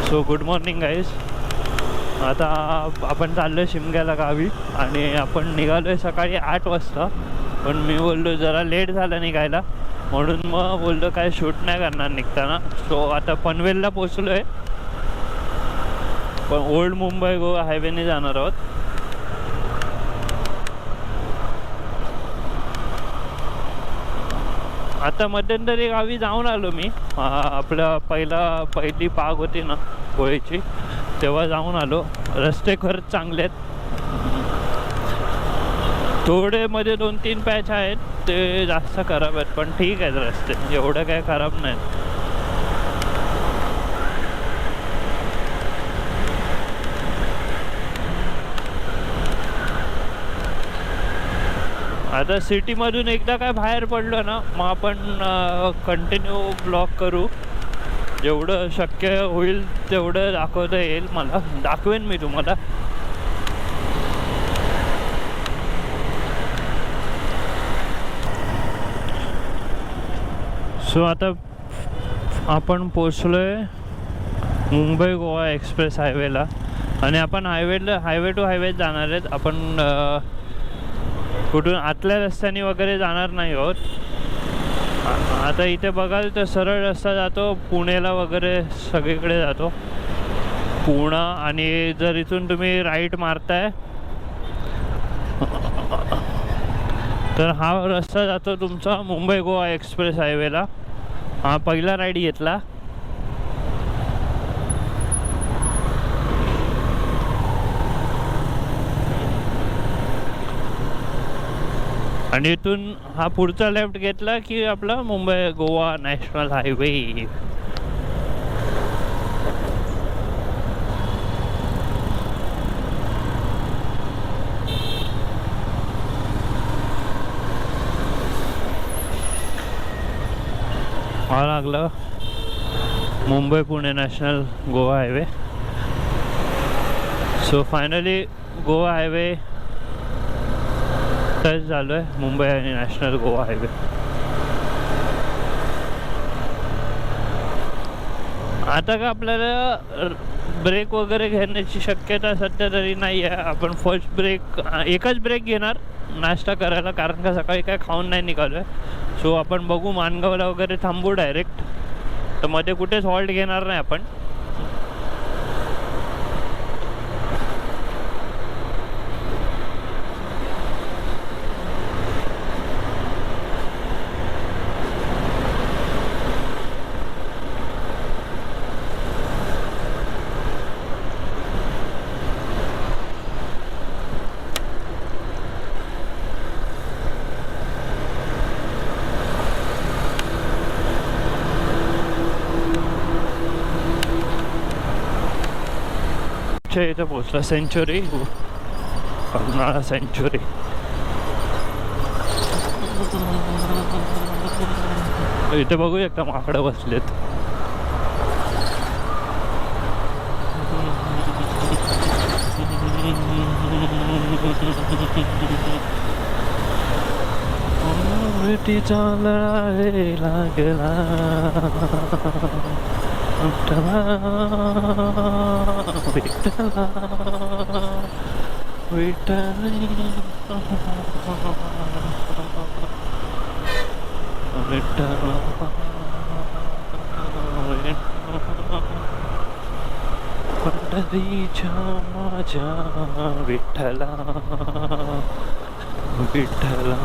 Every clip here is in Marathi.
So good morning guys. आता आपण चाललो आहे शिमग्याला गावी आणि आपण निघालो आहे सकाळी 8 वाजता. पण मी बोललो जरा लेट झालं निघायला, म्हणून मग बोललो काय शूट नाही करणार निघताना. सो आता पनवेलला पोचलो आहे, पण ओल्ड मुंबई गोवा हायवेने जाणार आहोत. आता मध्यंतरी गावी जाऊन आलो मी. आपलं पहिली पाग होती ना गोव्याची, तेव्हा जाऊन आलो. रस्ते खरंच चांगले आहेत. थोडे मध्ये 2-3 पॅच आहेत ते जास्त खराब आहेत, पण ठीक आहेत रस्ते, एवढं काय खराब नाहीत. आता सिटीमधून एकदा काय बाहेर पडलो ना, मग आपण कंटिन्यू ब्लॉग करू. जेवढं शक्य होईल तेवढं दाखवता येईल मला, दाखवेन मी तुम्हाला. सो आता आपण पोचलो आहे मुंबई गोवा एक्सप्रेस हायवेला, आणि आपण हायवे टू हायवे जाणार आहेत. आपण कुठून आतल्या रस्त्याने वगैरे जाणार नाही आहोत. आता इथे बघाल तर सरळ रस्ता जातो पुणेला वगैरे, सगळीकडे जातो पुणे. आणि जर इथून तुम्ही राईट मारताय तर हा रस्ता जातो तुमचा मुंबई गोवा एक्सप्रेस हायवेला. हा पहिला राईट घेतला. आणि इथून हा पुढचा लेफ्ट घेतला की आपला मुंबई गोवा नॅशनल हायवे. हा लागला Mumbai Pune national Goa highway. So finally Goa highway touch झालो आहे, मुंबई आणि नॅशनल गोवा हायवे. आता का आपल्याला ब्रेक वगैरे घेण्याची शक्यता सध्या तरी नाही आहे. आपण फर्स्ट एकच ब्रेक घेणार नाश्ता करायला, कारण का सकाळी काय खाऊन नाही निघालो आहे. सो आपण बघू माणगावला वगैरे थांबू डायरेक्ट, तर मध्ये कुठेच हॉल्ट घेणार नाही आपण. इथे पोचला सेंचुरी, कर्नाळा सेंचुरी. इथे बघू शकता माकडं बसलेत. लागला विठ्ठला विठ्ठला विठ्ठला पंढरीच्या माझ्या विठ्ठला विठ्ठला विठ्ठला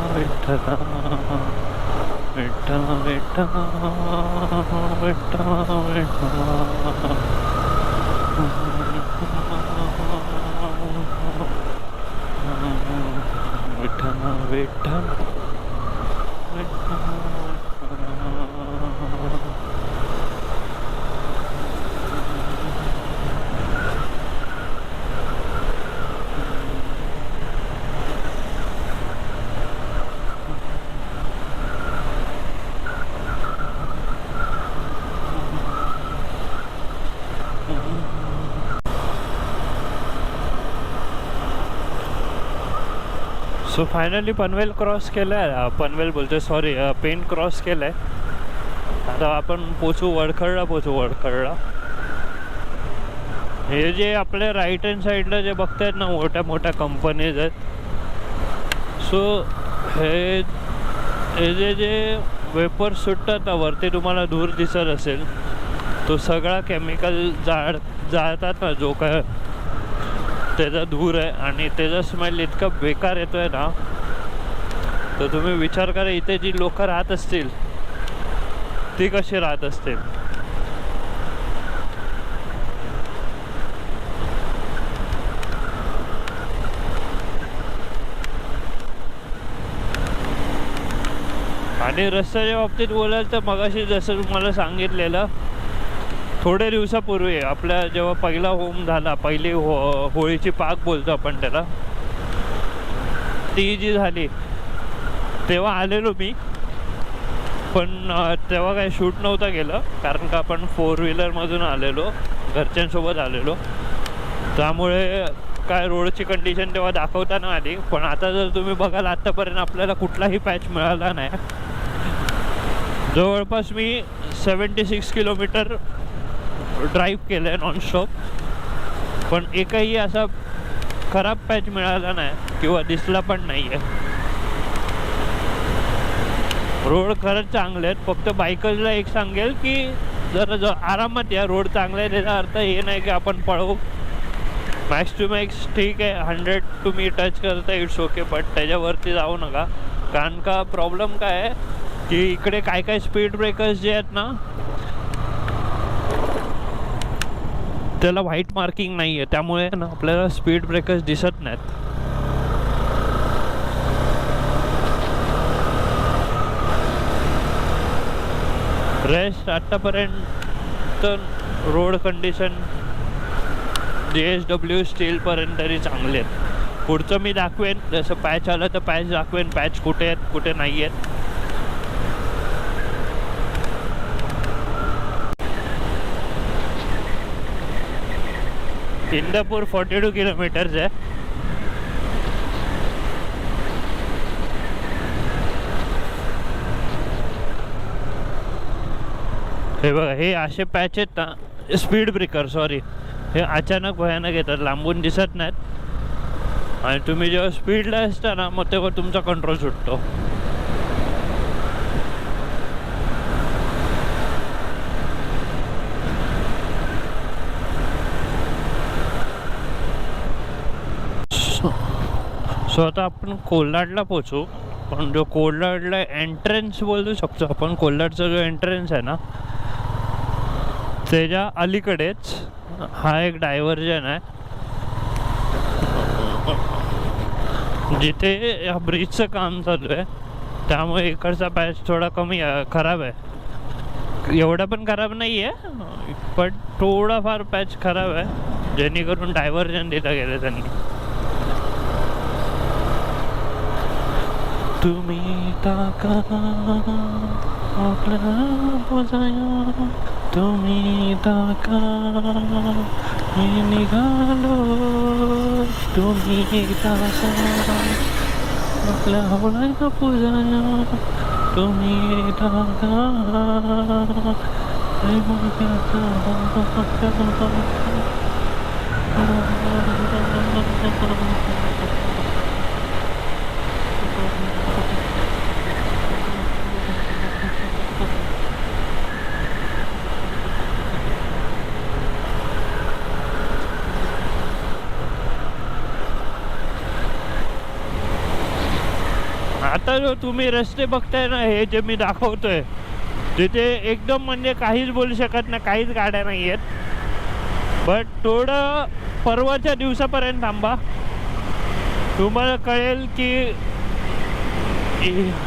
विठ्ठला विठ्ठला विठ्ठला विठ्ठला विठ्ठला विठ्ठला सो फायनली पनवेल क्रॉस केलं आहे. पनवेल बोलतो सॉरी, पेन क्रॉस केलं आहे. आता आपण पोचू वडखळला, वडखळला. हे जे आपल्या राईट हँड साईडला जे बघतायत ना, मोठ्या मोठ्या कंपनीज आहेत. सो हे जे वेपर्स सुटतात ना वरती, तुम्हाला दूर दिसत असेल, तो सगळा केमिकल जाळतात ना, जो काय त्याचा धूर आहे. आणि त्याचा स्मेल इतका बेकार येतोय ना, तर तुम्ही विचार करा इथे जी लोक राहत असतील ती कशी राहत असतील. आणि रस्त्याच्या बाबतीत बोलाल तर मगाशी जसं तुम्हाला सांगितलेलं, थोड्या दिवसापूर्वी आपल्या जेव्हा पहिला होम झाला, पहिली होळीची पाक बोलतो आपण त्याला, ती जी झाली तेव्हा आलेलो मी. पण तेव्हा काही शूट नव्हतं गेलं, कारण का आपण 4 व्हीलरमधून आलेलो, घरच्यांसोबत आलेलो. त्यामुळे काय रोडची कंडिशन तेव्हा दाखवता नाही आली. पण आता जर तुम्ही बघाल, आत्तापर्यंत आपल्याला कुठलाही पॅच मिळाला नाही. जवळपास मी 76 किलोमीटर ड्राईव्ह केलं आहे नॉनस्टॉप, पण एकही असा खराब पॅच मिळाला नाही किंवा दिसला पण नाही आहे. रोड खरंच चांगले आहेत. फक्त बायकर्सला एक सांगेल की जरा आरामात या. रोड चांगला आहे त्याचा अर्थ हे नाही की आपण पळवू. मॅक्स टू मॅक्स ठीक आहे, 100 तुम्ही टच करता, इट्स ओके, बट त्याच्यावरती जाऊ नका. कारण का प्रॉब्लेम काय आहे की इकडे काय स्पीड ब्रेकर्स जे आहेत ना, त्याला व्हाईट मार्किंग नाही आहे, त्यामुळे ना आपल्याला स्पीड ब्रेकर्स दिसत नाहीत. रेस्ट आत्तापर्यंत रोड कंडिशन JSW स्टीलपर्यंत तरी चांगले आहेत. पुढचं मी दाखवेन, जसं पॅच आलं तर पॅच दाखवेन, पॅच कुठे आहेत कुठे नाही आहेत. इंदापूर 42 किलोमीटर्स आहे. हे बघा, हे असे पॅच आहेत ना, स्पीड ब्रेकर सॉरी, हे अचानक भयानक येतात, लांबून दिसत नाहीत. आणि तुम्ही जेव्हा स्पीडला असता ना, मग तेव्हा तुमचा कंट्रोल सुटतो. सो आता आपण कोल्हाडला पोचू. पण जो कोल्हाडला एंट्रन्स बोलू शकतो आपण, कोल्हाडचा जो एंट्रन्स आहे ना, त्याच्या अलीकडेच हा एक डायव्हर्जन आहे, जिथे या ब्रिजचं काम चालू आहे. त्यामुळे इकडचा पॅच थोडा कमी खराब आहे. एवढा पण खराब नाही आहे, पण थोडाफार पॅच खराब आहे, जेणेकरून डायव्हर्जन देता गेलं त्यांनी. तुम्ही टाका आपला बोजाया, तुम्ही टाका मी निघालो, तुम्ही टाका आपला बोलाया बोजाया, तुम्ही टाका. आता जो तुम्ही रस्ते बघताय ना, हे जे मी दाखवतोय, तिथे एकदम म्हणजे काहीच बोलू शकत नाही, काहीच गाड्या नाही आहेत. बट थोडं परवाच्या दिवसापर्यंत थांबा, तुम्हाला कळेल की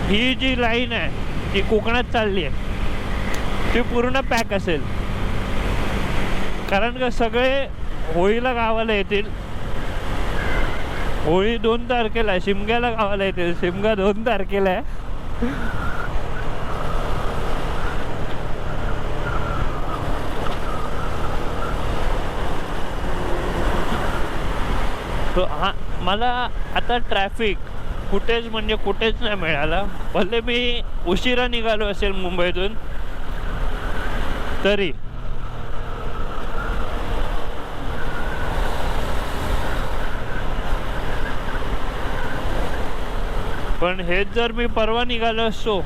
ही जी लाईन आहे ती कोकणात चालली आहे, ती पूर्ण पॅक असेल. कारण का सगळे होळीला गावाला येतील. होळी 2 तारखेला आहे, शिमग्याला गावाला येतील. शिमगा 2 तारखेला आहे. तो हा मला आता ट्रॅफिक कुठेच म्हणजे कुठेच नाही मिळाला. भले मी उशिरा निघालो असेल मुंबईतून तरी. पण हेच जर मी परवा निघालो असतो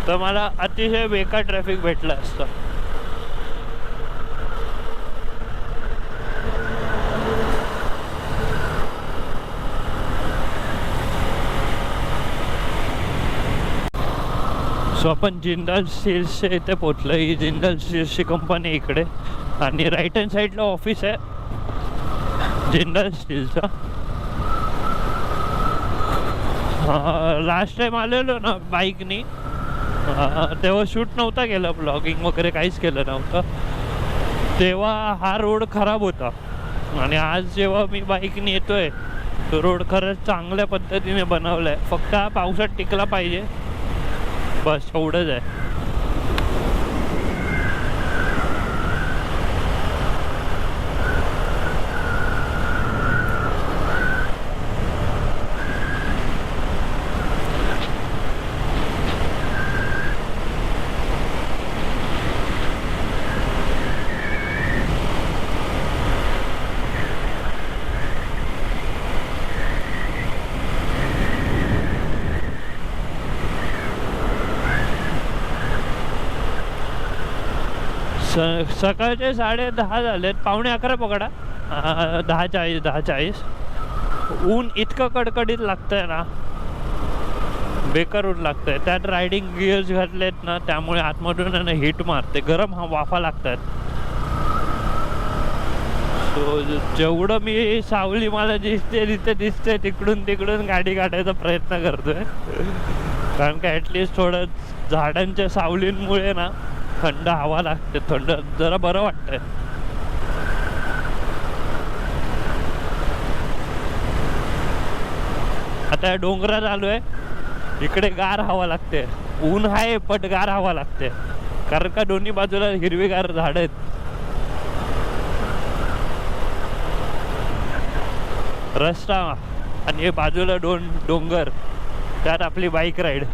तर मला अतिशय बेकार ट्रॅफिक भेटलं असतं. सो आपण जिंदाल स्टील्सच्या इथे पोचलो. ही जिंदाल स्टील्सची कंपनी इकडे आणि राईट हँड साईडला ऑफिस आहे जिंदाल स्टीलचा. लास्ट टाइम आलेलो ना बाईकनी तेव्हा शूट नव्हता केलं, ब्लॉगिंग वगैरे काहीच केलं नव्हतं. तेव्हा हा रोड खराब होता आणि आज जेव्हा मी बाईकनी येतोय तो रोड खरंच चांगल्या पद्धतीने बनवला आहे. फक्त हा पावसात टिकला पाहिजे, बस एवढंच आहे. सकाळचे 10:30 झालेत, 11:45 पकडा. 10:40. ऊन इतकं कडकडीत लागतंय ना, बेकार ऊन लागतंय. त्यात रायडिंग गिअर्स घातलेत ना, त्यामुळे आतमधून ना हिट मारते, गरम वाफा लागतात. सो जेवढं मी सावली मला जिथे दिसते तिकडून गाडी काढायचा प्रयत्न करतोय. कारण का ॲटलिस्ट थोडं झाडांच्या सावलींमुळे ना थंड हवा लागते, थंड जरा बरं वाटतंय. आता डोंगरात आलोय, इकडे गार हवा लागते. ऊन आहे पण गार हवा लागते, कारण का दोन्ही बाजूला हिरवीगार झाड आहेत. रस्ता आणि बाजूला डोंगर, त्यात आपली बाईक राईड.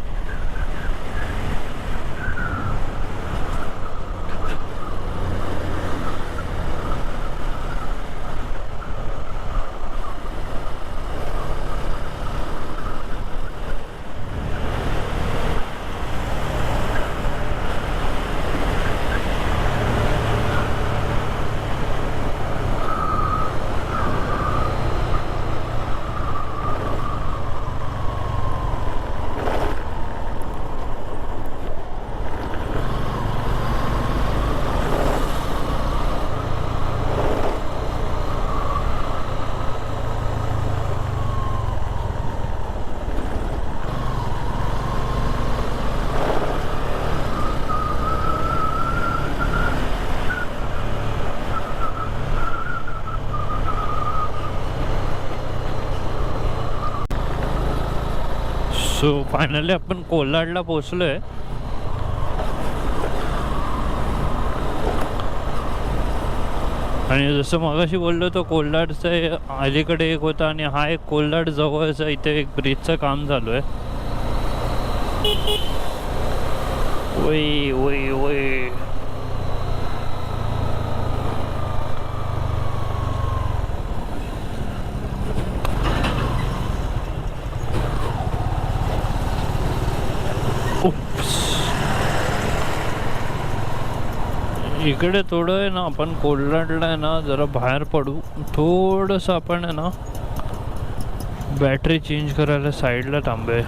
सो फायनली आपण कोल्हाडला पोचलोय. आणि जसं मगाशी बोललो तो कोल्हाडचा अलीकडे एक होता आणि हा एक कोल्हाड जवळचा इथे एक ब्रिजचं काम चालू आहे. ओय ओय ओय इकडे थोडं आहे ना, आपण कोल्हाडला आहे ना जरा बाहेर पडू. थोडंसं आपण आहे ना बॅटरी चेंज करायला साईडला थांबूया.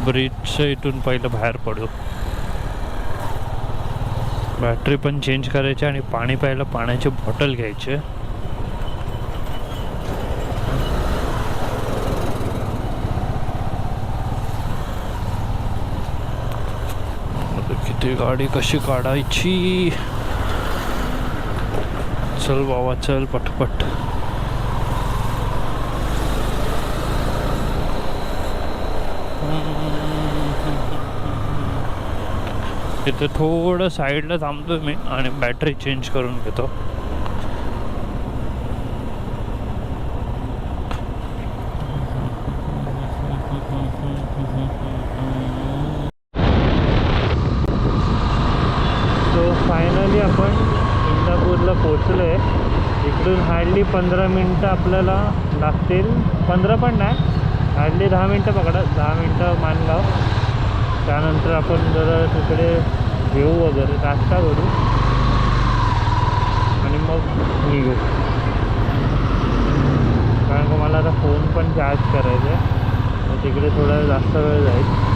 ब्रिजच्या इथून पहिलं बाहेर पडू. बॅटरी पण चेंज करायची आणि पाणी प्यायला पाण्याची बॉटल घ्यायची. किती गाडी कशी काढायची. चल बाबा चल पटपट. इथे थोडं साईडला थांबतो मी आणि बॅटरी चेंज करून घेतो. आपण इंदापूरला पोचलो आहे. इकडून हार्डली 15 मिनटं आपल्याला लागतील. 15 पण नाही, हार्डली 10 मिनटं पकडा. 10 मिनटं माणगाव. त्यानंतर आपण जरा तिकडे घेऊ वगैरे, नाश्ता करू आणि मग निघू. कारण का मला आता फोन पण चार्ज करायचा आहे, तर तिकडे थोडा जास्त वेळ जाईल.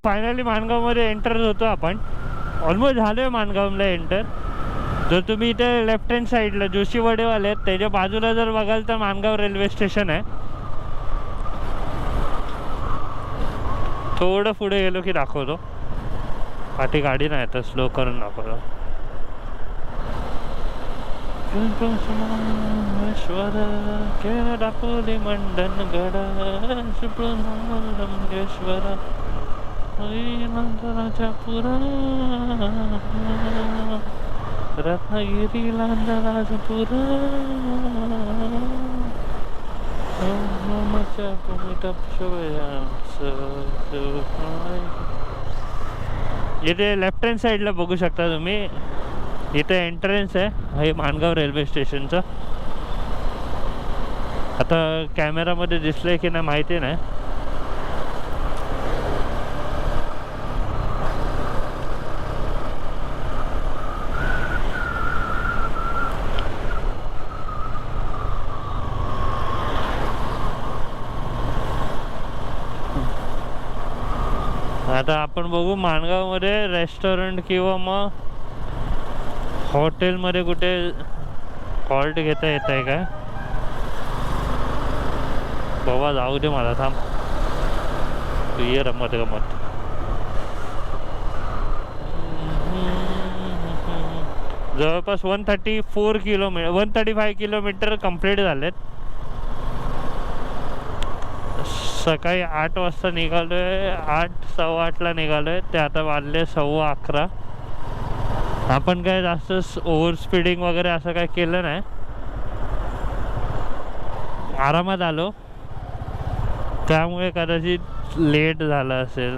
फायनली माणगावमध्ये एंटर होतो आपण. ऑलमोस्ट झालो आहे माणगावला एंटर. जर तुम्ही इथे लेफ्ट हँड साईडला जोशीवडेवाले आहेत त्याच्या बाजूला जर बघाल तर माणगाव रेल्वे स्टेशन आहे. थोडं पुढे गेलो की दाखवतो. पाठी गाडी नाही तर स्लो करून दाखवतो. दाखवली मंडन गडा रंगेश्वरा पुरा रत्नागिरीला राजपुरा इथे लेफ्ट हँड साईडला बघू शकता तुम्ही. इथे एंट्रन्स आहे हे माणगाव रेल्वे स्टेशनचं. आता कॅमेरामध्ये दिसलंय की नाही माहिती नाही. आता आपण बघू माणगावमध्ये रेस्टॉरंट किंवा मग हॉटेलमध्ये कुठे हॉल्ट घेता येत आहे काय. बाबा जाऊ दे मला, थांब तू ये रमत गमत. जवळपास 135 किलोमीटर कंप्लीट झालेत. सकाळी 8 वाजता निघालो आहे, 8 सव्वा 8ला निघालो आहे, ते आता वाजले 11:15. आपण काय जास्त ओव्हर स्पीडिंग वगैरे असं काय केलं नाही, आरामात आलो, त्यामुळे कदाचित लेट झालं असेल.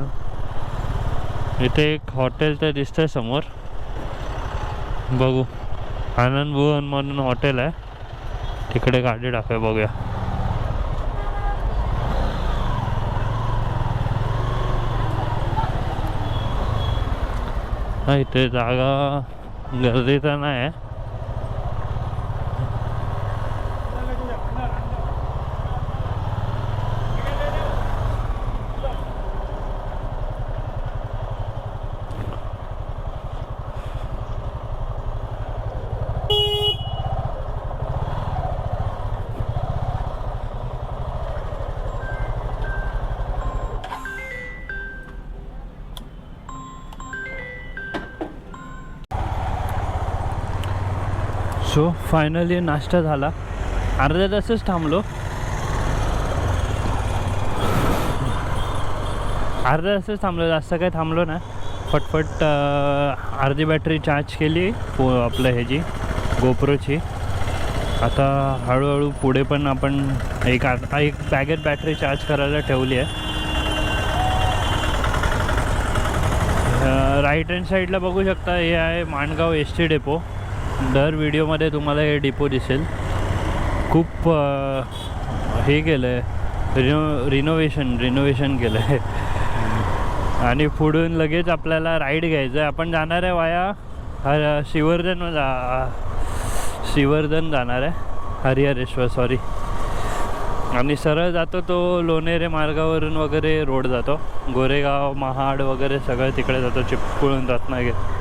इथे एक हॉटेल तर दिसतंय समोर, बघू. आनंद भुवन म्हणून हॉटेल आहे, तिकडे गाडी टाकूया, बघूया. हा, इथे जागा गर्दी तर नाही आहे. सो फायनली नाश्ता झाला, अर्ध्या तासच थांबलो, जास्त काही थांबलो ना. फटफट अर्धी बॅटरी चार्ज केली आपलं ह्याची गोप्रोची. आता हळूहळू पुढे पण आपण एक बॅगेत बॅटरी चार्ज करायला ठेवली आहे. राईट हँड साईडला बघू शकता, हे आहे माणगाव ST डेपो. दर व्हिडिओमध्ये तुम्हाला हे डिपो दिसेल. खूप हे केलं आहे, रिनोव्हेशन केलं आहे. आणि पुढून लगेच आपल्याला राईड घ्यायचं आहे. आपण जाणार आहे वाया श्रीवर्धन जाणार आहे, हरिहरेश्वर सॉरी. आणि सरळ जातो तो लोणेरे मार्गावरून वगैरे रोड जातो, गोरेगाव महाड वगैरे सगळं तिकडे जातो, चिपळूण रत्नागिरी.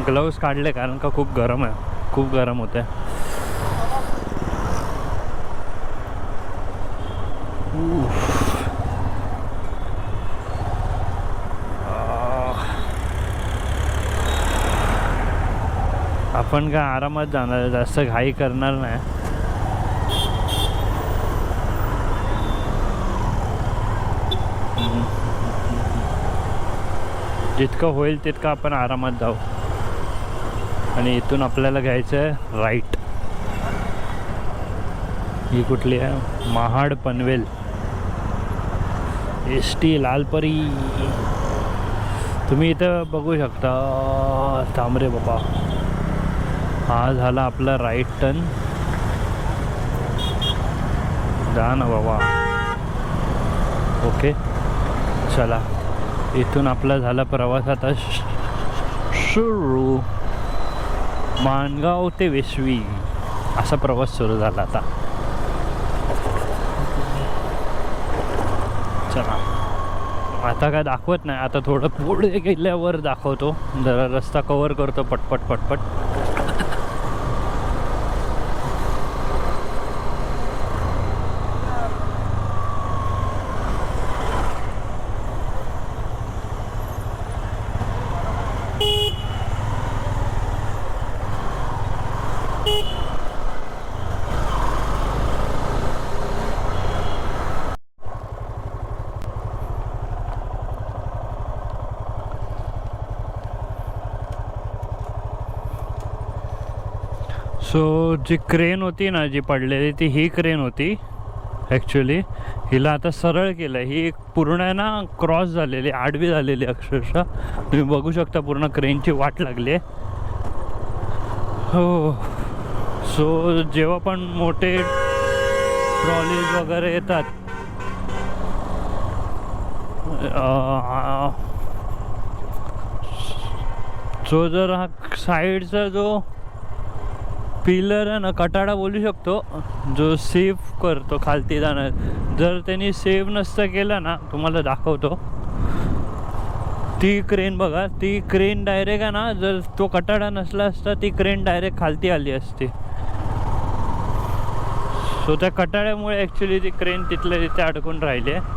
ग्लव्स काढले कारण का खूप गरम आहे, खूप गरम होते. आपण काय आरामात जाणार आहे, जास्त घाई करणार नाही. जितकं होईल तितकं आपण आरामात जाऊ. आणि इथून आपल्याला घ्यायचं आहे राईट. ही कुठली आहे? महाड पनवेल ST लालपरी. तुम्ही इथं बघू शकता. थांबरे बाबा, हा झाला आपला राईट टर्न. जा ना बाबा. ओके, चला. इथून आपला झाला प्रवास आता सुरू. माणगाव ते वेशवी असा प्रवास सुरू झाला आता. चला, आता काय दाखवत नाही, आता थोडं पुढे गेल्यावर दाखवतो. जरा रस्ता कव्हर करतो पटपट. सो जी क्रेन होती ना, जी पडलेली ती ही क्रेन होती ॲक्च्युली. हिला आता सरळ केलं. ही पूर्ण आहे ना क्रॉस झालेली, आडवी झालेली अक्षरशः. तुम्ही बघू शकता पूर्ण क्रेनची वाट लागली आहे. हो. सो जेव्हा पण मोठे ट्रॉलीज वगैरे येतात, जो जर हा साईडचा जो पिलर आहे ना, कटाडा बोलू शकतो, जो सेफ करतो खालती जाणार, जर त्यांनी सेव्ह नसतं केलं ना, तुम्हाला दाखवतो. ती क्रेन बघा, ती क्रेन डायरेक्ट आहे ना, जर तो कटाडा नसला असता ती क्रेन डायरेक्ट खालती आली असती. सो त्या कटाड्यामुळे ॲक्च्युली ती क्रेन तिथल्या तिथे अडकून राहिली आहे.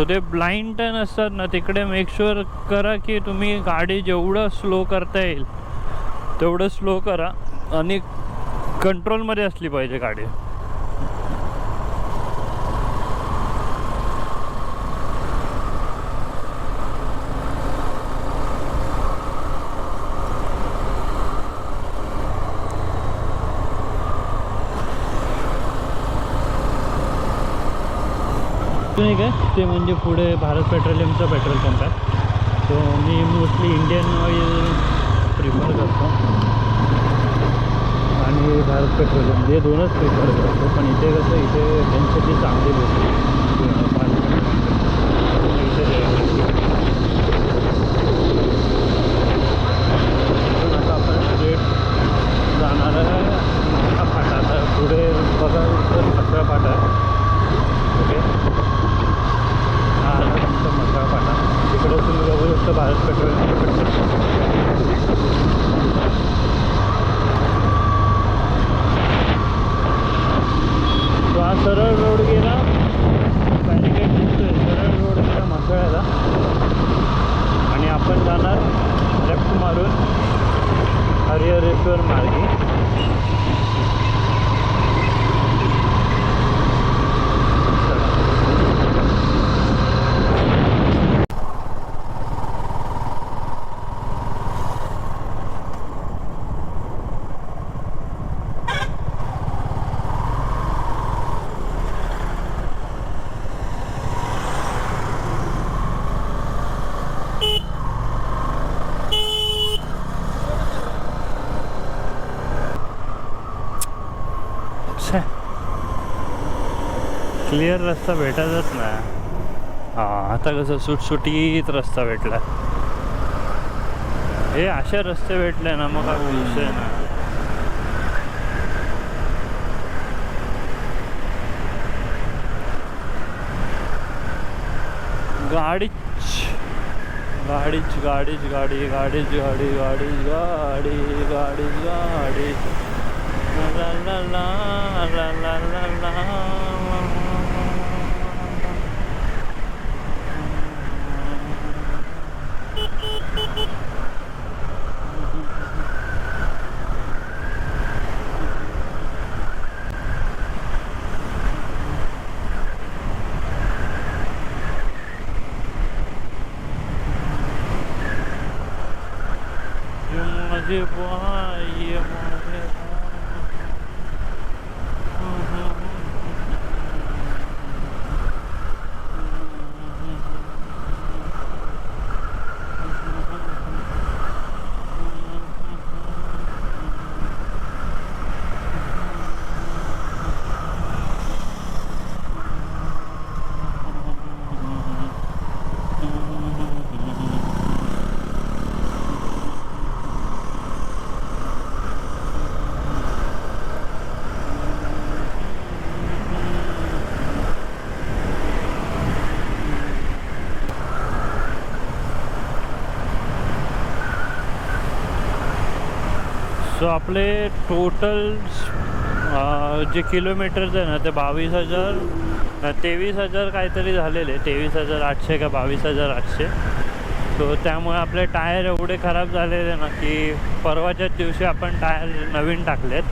सो ते ब्लाइंड टर्न असतात ना, तिकडे मेक शुअर करा की तुम्ही गाडी जेवढं स्लो करता येईल तेवढं स्लो करा आणि कंट्रोलमध्ये असली पाहिजे गाडी. नाही काय ते म्हणजे पुढे भारत पेट्रोलियमचा पेट्रोल पंप आहे. तो मी मोस्टली इंडियन ऑइल प्रिफर करतो आणि भारत पेट्रोलियम हे दोनच प्रिफर करतो. पण इथे कसं इथे डेन्सिटी चांगली भेटते इथे. आता आपण स्ट्रेट जाणार आहे हा फाटा. आता पुढे बघा तर मथुरा फाटा आहे. ओके, हा तुमचा मथुरा फाटा. तिकडे तुम्ही बघू शकता भारत पेट्रोलियम. तो हा सरळ रोड गेला, बॅरिकेड दिसतोय, सरळ रोड गेला मथुऱ्याला आणि आपण जाणार लेफ्ट मारून हरिहरेश्वर मार्गे. क्लिअर रस्ता भेटतच नाही. हां, आता कसं सुटसुटीत रस्ता भेटला. हे असे रस्ते भेटले ना मग काय विषय ना. गाडीच गाडीच गाडीच गाडी गाडीच गाडी गाडीच गाडी गाडीच गाडी ला ला ला ला ला ला ला. माझे बाय सो आपले टोटल जे किलोमीटर्स आहे ना ते 22,000 23,000 काहीतरी झालेले. 23,800 का 22,800. सो त्यामुळे आपले टायर एवढे खराब झालेले ना की परवाच्याच दिवशी आपण टायर नवीन टाकलेत.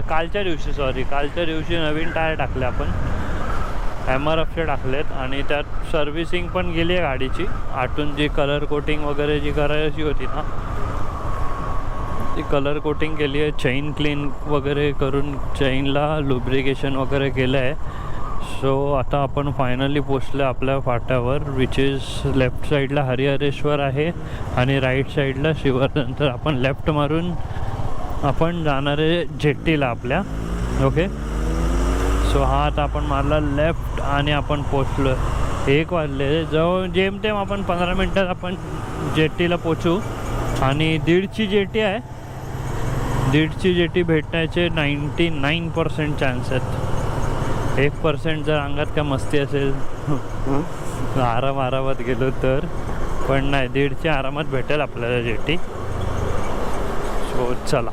कालच्या दिवशी नवीन टायर टाकले आपण. MRFचे टाकलेत आणि त्यात सर्व्हिसिंग पण गेली आहे गाडीची. आतून जी कलर कोटिंग वगैरे जी करायची होती ना ती कलर कोटिंग केली आहे. चेन क्लीन वगैरे करून चेनला लुब्रिकेशन वगैरे केलं आहे. सो आता आपण फायनली पोचलो आपल्या फाट्यावर, विच इज लेफ्ट साईडला हरिहरेश्वर आहे आणि राईट साईडला शिवर्धन. तर आपण लेफ्ट मारून आपण जाणार आहे जेट्टीला आपल्या. ओके, सो हा आता आपण मारला लेफ्ट आणि आपण पोचलो. 1 वाजले जवळ जेमतेम आपण 15 मिनटात आपण जेट्टीला पोचू. आणि 1.5ची जेटी आहे. 1.5ची जेटी भेटण्याचे 99% चान्स आहेत. 1% जर अंगात काय मस्ती असेल आरामात गेलो तर, पण नाही 1.5ची आरामात भेटेल आपल्याला जेटी. सो चला.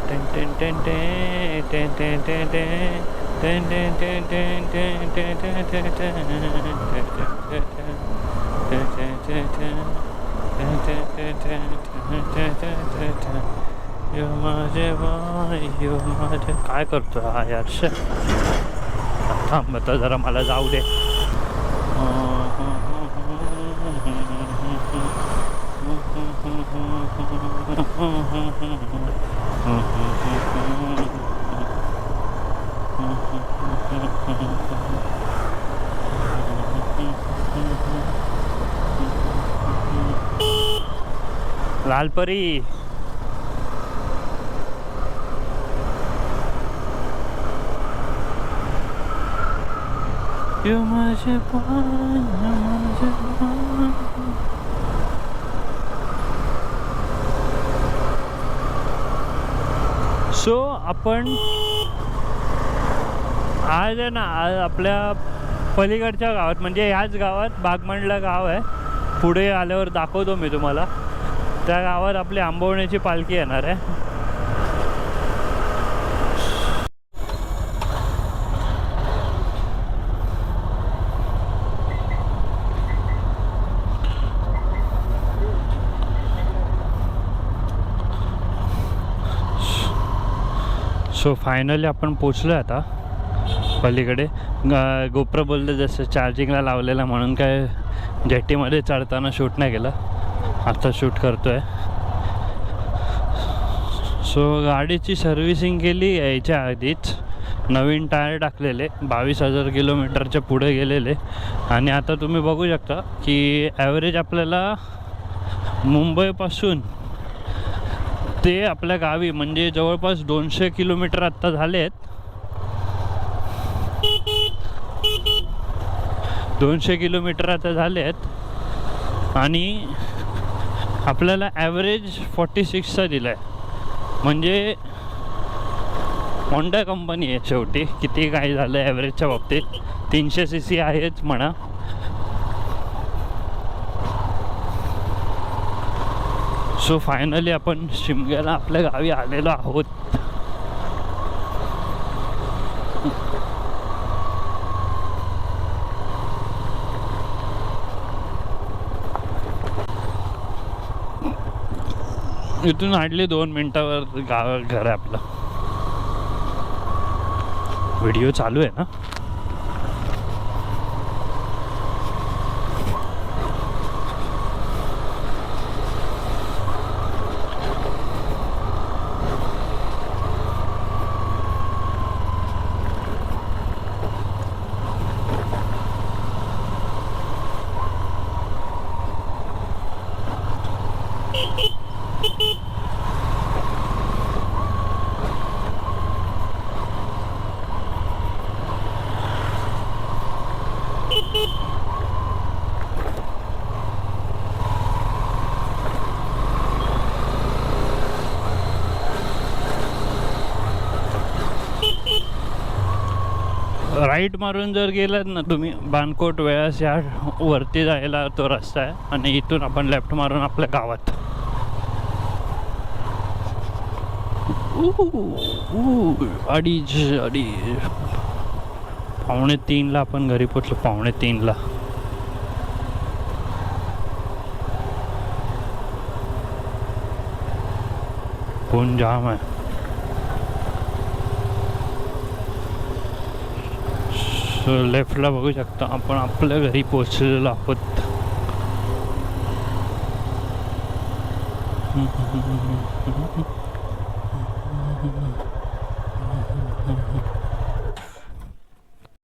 Ten ten ten ten ten ten ten ten काय करतो हा यार? थांब आता जरा मला जाऊ दे. लालपरी सो आपण आज आहे ना, आज आपल्या पलीकडच्या गावात म्हणजे ह्याच गावात बागमंडला गाव आहे, पुढे आल्यावर दाखवतो मी तुम्हाला. त्या गावात आपली आंबवण्याची पालखी येणार आहे. सो फायनली आपण पोचलो आहे आता पलीकडे. गोप्रो बोलले जसं चार्जिंगला लावलेला म्हणून काय जेटीमध्ये चढताना शूट नाही केलं, आता शूट करतो आहे. सो गाडीची सर्व्हिसिंग केली यायच्या आधीच, नवीन टायर टाकलेले 22,000 किलोमीटरच्या पुढे गेलेले. आणि आता तुम्ही बघू शकता की ॲव्हरेज आपल्याला मुंबईपासून ते आपल्या गावी म्हणजे जवळपास 200 किलोमीटर आत्ता झाले आहेत. 200 किलोमीटर आता झाले आहेत आणि आपल्याला ॲव्हरेज 46चा दिला आहे. म्हणजे होंडा कंपनी आहे शेवटी, किती काय झालं ॲव्हरेजच्या बाबतीत. 300 cc आहेच म्हणा. सो फायनली आपण शिमग्याला आपल्या गावी आलेलो आहोत. इथून हार्डली 2 मिनिटावर घर आहे आपलं. व्हिडिओ चालू आहे ना? राईट मारून जर गेलात ना तुम्ही बाणकोट वेळास या वरती जायला तो रस्ता आहे आणि इथून आपण लेफ्ट मारून आपल्या गावात. अडीच 2:45ला आपण घरी पोचलो. 2:45ला कोण जाम आहे. लेफ्टला बघू शकता आपण आपल्या घरी पोचलेलो आहोत.